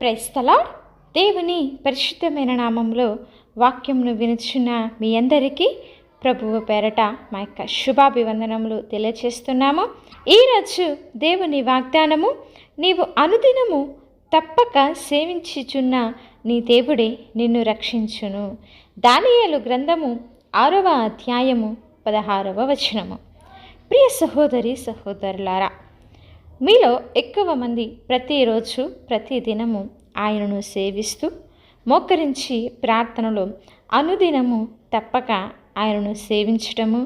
Praise the lord. దేవుని పరిశుద్ధమైన నామంలో వాక్యంను వినుచున్న మీ అందరికీ ప్రభువు పేరట మా యొక్క శుభాభివందనములు తెలియచేస్తున్నాము. ఈరోజు దేవుని వాగ్దానము, నీవు అనుదినము తప్పక సేవించుచున్న నీ దేవుడే నిన్ను రక్షించును. దానియేలు గ్రంథము 6వ అధ్యాయము 16వ వచనము. ప్రియ సహోదరి సహోదరులారా, మీలో ఎక్కువ మంది ప్రతిరోజు ప్రతిదినము ఆయనను సేవిస్తూ మోకరించి ప్రార్థనలో అనుదినము తప్పక ఆయనను సేవించటము,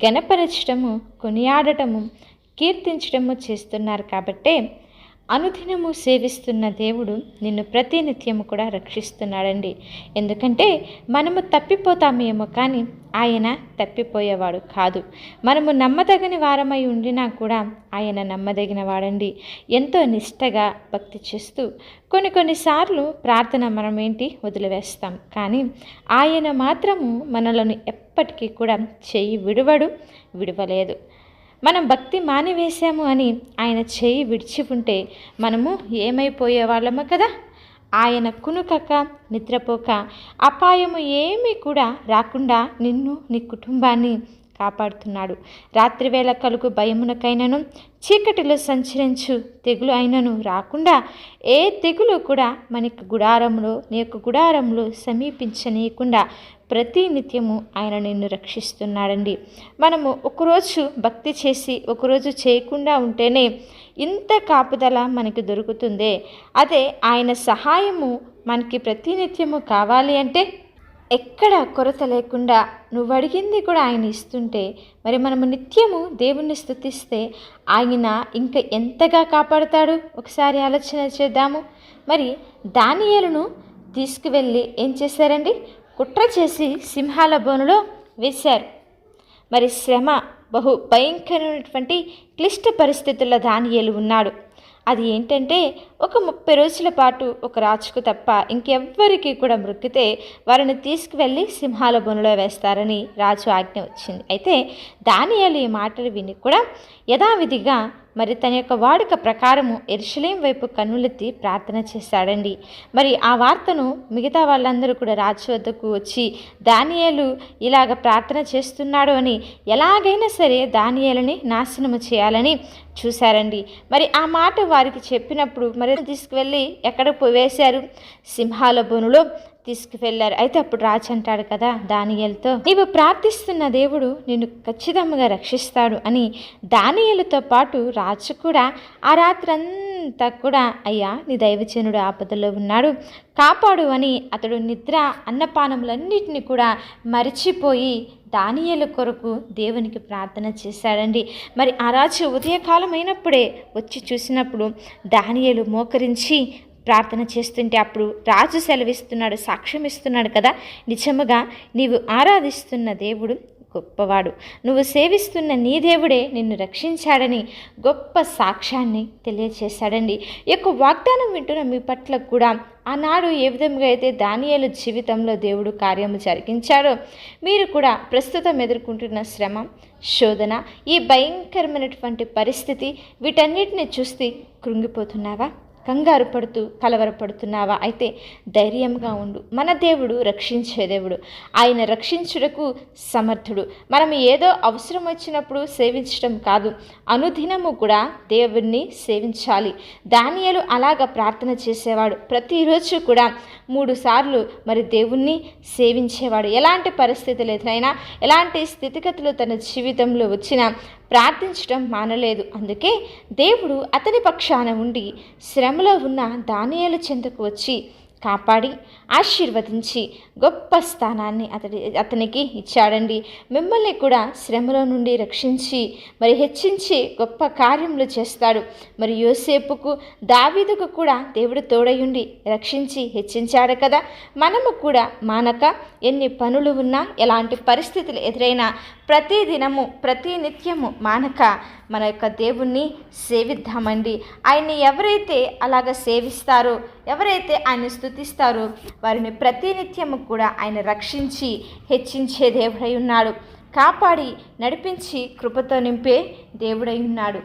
గణపరచటము, కొనియాడటము, కీర్తించటము చేస్తున్నారు. కాబట్టే అనుదినము సేవిస్తున్న దేవుడు నిన్ను ప్రతినిత్యము కూడా రక్షిస్తున్నాడండి. ఎందుకంటే మనము తప్పిపోతామేమో కానీ ఆయన తప్పిపోయేవాడు కాదు. మనము నమ్మదగిన వారమై ఉండినా కూడా ఆయన నమ్మదగిన వాడండి. ఎంతో నిష్టగా భక్తి చేస్తూ కొన్నిసార్లు ప్రార్థన మనమేంటి వదిలివేస్తాం, కానీ ఆయన మాత్రము మనలను ఎప్పటికీ కూడా చేయి విడవలేదు. మనం భక్తి మానివేశాము అని ఆయన చేయి విడిచి ఉంటే మనము ఏమైపోయే వాళ్ళము కదా. ఆయన కునుకక నిద్రపోక అపాయము ఏమీ కూడా రాకుండా నిన్ను నీ కుటుంబాన్ని కాపాడుతున్నాడు. రాత్రివేళ కలుగు భయమునకైనను, చీకటిలో సంచరించు తెగులు అయినను రాకుండా ఏ తెగులు కూడా మనకి నీ యొక్క గుడారంలో సమీపించనీయకుండా ప్రతి నిత్యము ఆయన నిన్ను రక్షిస్తున్నాడండి. మనము ఒకరోజు భక్తి చేసి ఒకరోజు చేయకుండా ఉంటేనే ఇంత కాపుదల మనకి దొరుకుతుందే. అదే ఆయన సహాయము మనకి ప్రతినిత్యము కావాలి అంటే ఎక్కడ కొరత లేకుండా నువ్వు అడిగింది కూడా ఆయన ఇస్తుంటే, మరి మనము నిత్యము దేవుణ్ణి స్తుతిస్తే ఆయన ఇంకా ఎంతగా కాపాడుతాడు ఒకసారి ఆలోచన చేద్దాము. మరి దానియేలును తీసుకువెళ్ళి ఏం చేశారండి? కుట్ర చేసి సింహాల బోనులో వేశారు. మరి శ్రమ బహు భయంకరమైనటువంటి క్లిష్ట పరిస్థితుల్లో దానియేలు ఉన్నాడు. అది ఏంటంటే, ఒక 30 రోజుల పాటు ఒక రాజుకు తప్ప ఇంకెవ్వరికి కూడా మృక్కితే వారిని తీసుకువెళ్ళి సింహాల బొనులో వేస్తారని రాజు ఆజ్ఞ వచ్చింది. అయితే దానియేలు ఈ మాటలు విని కూడా యథావిధిగా మరి తన యొక్క వాడుక ప్రకారము యెరూషలేము వైపు కన్నులెత్తి ప్రార్థన చేశాడండి. మరి ఆ వార్తను మిగతా వాళ్ళందరూ కూడా రాజు వద్దకు వచ్చి దానియేలు ఇలాగ ప్రార్థన చేస్తున్నాడు అని ఎలాగైనా సరే దానియేలుని నాశనము చేయాలని చూశారండి. మరి ఆ మాట వారికి చెప్పినప్పుడు మరి తీసుకువెళ్ళి ఎక్కడ వేశారు? సింహాల బోనులో తీసుకువెళ్ళారు. అయితే అప్పుడు రాజు అంటాడు కదా దానియేలుతో, నీవు ప్రార్థిస్తున్న దేవుడు నిన్ను ఖచ్చితంగా రక్షిస్తాడు అని. దానియేలుతో పాటు రాజు కూడా ఆ రాత్రంతా కూడా, అయ్యా నీ దైవజనుడు ఆపదలో ఉన్నాడు, కాపాడు అని అతడు నిద్ర అన్నపానములన్నిటిని కూడా మరిచిపోయి దానియేలు కొరకు దేవునికి ప్రార్థన చేశాడండి. మరి ఆ రాజు ఉదయకాలం అయినప్పుడే వచ్చి చూసినప్పుడు దానియేలు మోకరించి ప్రార్థన చేస్తుంటే అప్పుడు రాజు సెలవిస్తున్నాడు, సాక్ష్యం ఇస్తున్నాడు కదా, నిజముగా నీవు ఆరాధిస్తున్న దేవుడు గొప్పవాడు, నువ్వు సేవిస్తున్న నీ దేవుడే నిన్ను రక్షించాడని గొప్ప సాక్ష్యాన్ని తెలియచేశాడండి. ఈ యొక్క వాగ్దానం వింటున్న మీ పట్ల కూడా ఆనాడు ఏ విధంగా అయితే దానియేలు జీవితంలో దేవుడు కార్యము జరిగించాడో, మీరు కూడా ప్రస్తుతం ఎదుర్కొంటున్న శ్రమ, శోధన, ఈ భయంకరమైనటువంటి పరిస్థితి, వీటన్నిటిని చూస్తే కృంగిపోతున్నావా? కంగారు పడుతూ కలవరపడుతున్నావా? అయితే ధైర్యంగా ఉండు. మన దేవుడు రక్షించే దేవుడు. ఆయన రక్షించుటకు సమర్థుడు. మనం ఏదో అవసరం వచ్చినప్పుడు సేవించడం కాదు, అనుదినము కూడా దేవుణ్ణి సేవించాలి. దానియేలు అలాగ ప్రార్థన చేసేవాడు. ప్రతిరోజు కూడా 3 సార్లు మరి దేవుణ్ణి సేవించేవాడు. ఎలాంటి పరిస్థితులు ఎదురైనా, ఎలాంటి స్థితిగతులు తన జీవితంలో వచ్చినా ప్రార్థించడం మానలేదు. అందుకే దేవుడు అతని పక్షాన ఉండి శ్రమలో ఉన్న దానియేలు చెంతకు వచ్చి కాపాడి ఆశీర్వదించి గొప్ప స్థానాన్ని అతనికి ఇచ్చాడండి. మిమ్మల్ని కూడా శ్రమలో నుండి రక్షించి మరి హెచ్చించి గొప్ప కార్యములు చేస్తాడు. మరి యోసేపుకు దావీదుకు కూడా దేవుడు తోడయుండి రక్షించి హెచ్చించాడు కదా. మనము కూడా మానక ఎన్ని పనులు ఉన్నా, ఎలాంటి పరిస్థితులు ఎదురైనా ప్రతి దినము ప్రతి నిత్యము మానక మన యొక్క దేవుణ్ణి సేవిద్దామండి. ఆయన్ని ఎవరైతే అలాగ సేవిస్తారో, ఎవరైతే ఆయన స్తుతిస్తారో వారిని ప్రతినిత్యము కూడా ఆయన రక్షించి హెచ్చించే దేవుడై ఉన్నాడు. కాపాడి నడిపించి కృపతో నింపే దేవుడై ఉన్నాడు.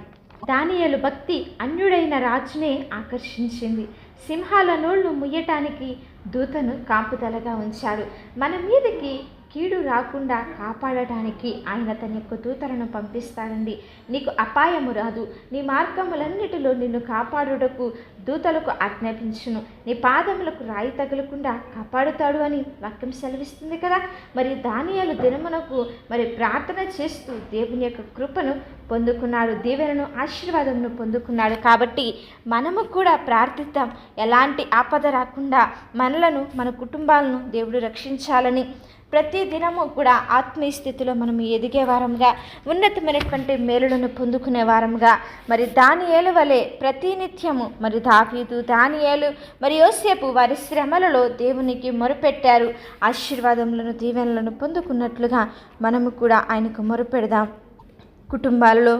దానియేలు భక్తి అన్యుడైన రాజునే ఆకర్షించింది. సింహాల నోళ్లు ముయ్యటానికి దూతను కాపుదలగా ఉంచాడు. మన మీదకి కీడు రాకుండా కాపాడటానికి ఆయన తన యొక్క దూతలను పంపిస్తాడండి. నీకు అపాయము రాదు. నీ మార్గములన్నిటిలో నిన్ను కాపాడుటకు దూతలకు ఆజ్ఞాపించును. నీ పాదములకు రాయి తగలకుండా కాపాడుతాడు అని వాక్యం సెలవిస్తుంది కదా. మరి దానియేలు దినమునకు ప్రార్థన చేస్తూ దేవుని యొక్క కృపను పొందుకున్నాడు, దీవెనను ఆశీర్వాదమును పొందుకున్నాడు. కాబట్టి మనము కూడా ప్రార్థిద్దాం, ఎలాంటి ఆపద రాకుండా మనలను మన కుటుంబాలను దేవుడు రక్షించాలని. ప్రతి దినము కూడా ఆత్మీయ స్థితిలో మనం ఎదిగే వారంగా, ఉన్నతమైనటువంటి మేలులను పొందుకునే వారంగా, దానియేలు వలె ప్రతినిత్యము దావీదు, దానియేలు, యోసేపు వారి శ్రమలలో దేవునికి మొరుపెట్టారు. ఆశీర్వాదములను, దీవెనలను పొందుకున్నట్లుగా మనము కూడా ఆయనకు మొరుపెడదాం. కుటుంబాలలో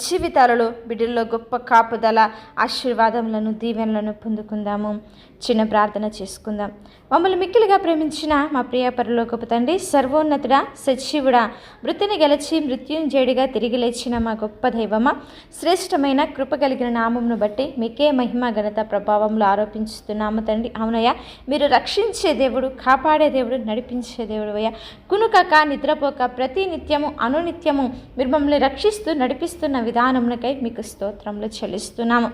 జీవితాలలో బిడ్డల్లో గొప్ప కాపుదల, ఆశీర్వాదములను, దీవెనలను పొందుకుందాము. చిన్న ప్రార్థన చేసుకుందాం. మమ్మల్ని మిక్కిలిగా ప్రేమించిన మా ప్రియ పరలోకపు తండ్రి, సర్వోన్నతుడా, సజీవుడా, మృతిని గెలిచి మృత్యుంజయుడిగా తిరిగి లేచిన మా గొప్ప దైవమా, శ్రేష్టమైన కృప కలిగిన నామమును బట్టి మీకే మహిమ, ఘనత, ప్రభావంలో ఆరోపించుతున్నాము తండ్రి. అవునయ్యా, మీరు రక్షించే దేవుడు, కాపాడే దేవుడు, నడిపించే దేవుడు అయ్యా. కునుకక నిద్రపోక ప్రతి నిత్యము అనునిత్యము మీరు మమ్మల్ని రక్షిస్తూ నడిపిస్తున్న విధానమునకై మీకు స్తోత్రములు చెల్లిస్తున్నాము.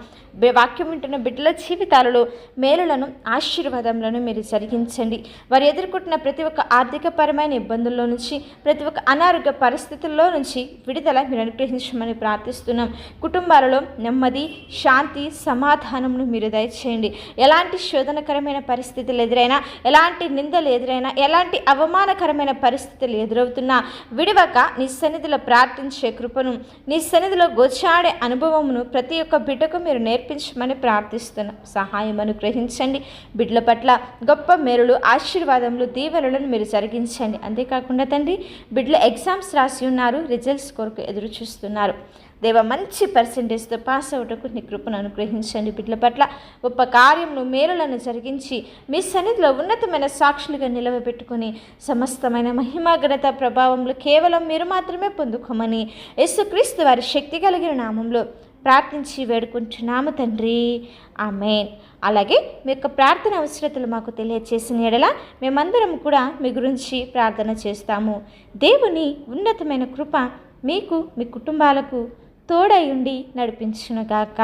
వాక్యం వింటున్న బిడ్డల జీవితాలలో మేలులను, ఆశీర్వాదములను మీరు జరిగించండి. వారు ఎదుర్కొంటున్న ప్రతి ఒక్క ఆర్థికపరమైన ఇబ్బందుల్లో నుంచి, ప్రతి ఒక్క అనారోగ్య పరిస్థితుల్లో నుంచి విడుదల మీరు అనుగ్రహించమని ప్రార్థిస్తున్నాం. కుటుంబాలలో నెమ్మది, శాంతి, సమాధానమును మీరు దయచేయండి. ఎలాంటి శోధనకరమైన పరిస్థితులు ఎదురైనా, ఎలాంటి నిందలు ఎదురైనా, ఎలాంటి అవమానకరమైన పరిస్థితులు ఎదురవుతున్నా విడివక నీ సన్నిధిలో ప్రార్థించే కృపను, నీ సన్నిధిలో గోచాడే అనుభవమును ప్రతి ఒక్క బిడ్డకు మీరు నేర్పించమని ప్రార్థిస్తున్నాం. సహాయం అనుగ్రహించండి. బిడ్డల పట్ల గొప్ప మేలులు, ఆశీర్వాదములు, దీవెనలను మీరు జరిగించండి. అంతేకాకుండా తండ్రి, బిడ్డలు ఎగ్జామ్స్ రాసి ఉన్నారు, రిజల్ట్స్ కొరకు ఎదురు చూస్తున్నారు. దేవ, మంచి పర్సెంటేజ్తో పాస్ అవుటకు నీ కృపను అనుగ్రహించండి. బిడ్డల పట్ల గొప్ప కార్యములు, మేలులను జరిగించి మీ సన్నిధిలో ఉన్నతమైన సాక్షులుగా నిలవబెట్టుకుని సమస్తమైన మహిమ, ఘనత, ప్రభావములు కేవలం మీరు మాత్రమే పొందుకోమని యేసుక్రీస్తు వారి శక్తి కలిగిన నామంలో ప్రార్థించి వేడుకుంటున్నాము తండ్రి. ఆమేన్. అలాగే మీ యొక్క ప్రార్థన అవసరతలు మాకు తెలియచేసిన ఎడల మేమందరం కూడా మీ గురించి ప్రార్థన చేస్తాము. దేవుని ఉన్నతమైన కృప మీకు, మీ కుటుంబాలకు తోడై ఉండి నడిపించునుగాక.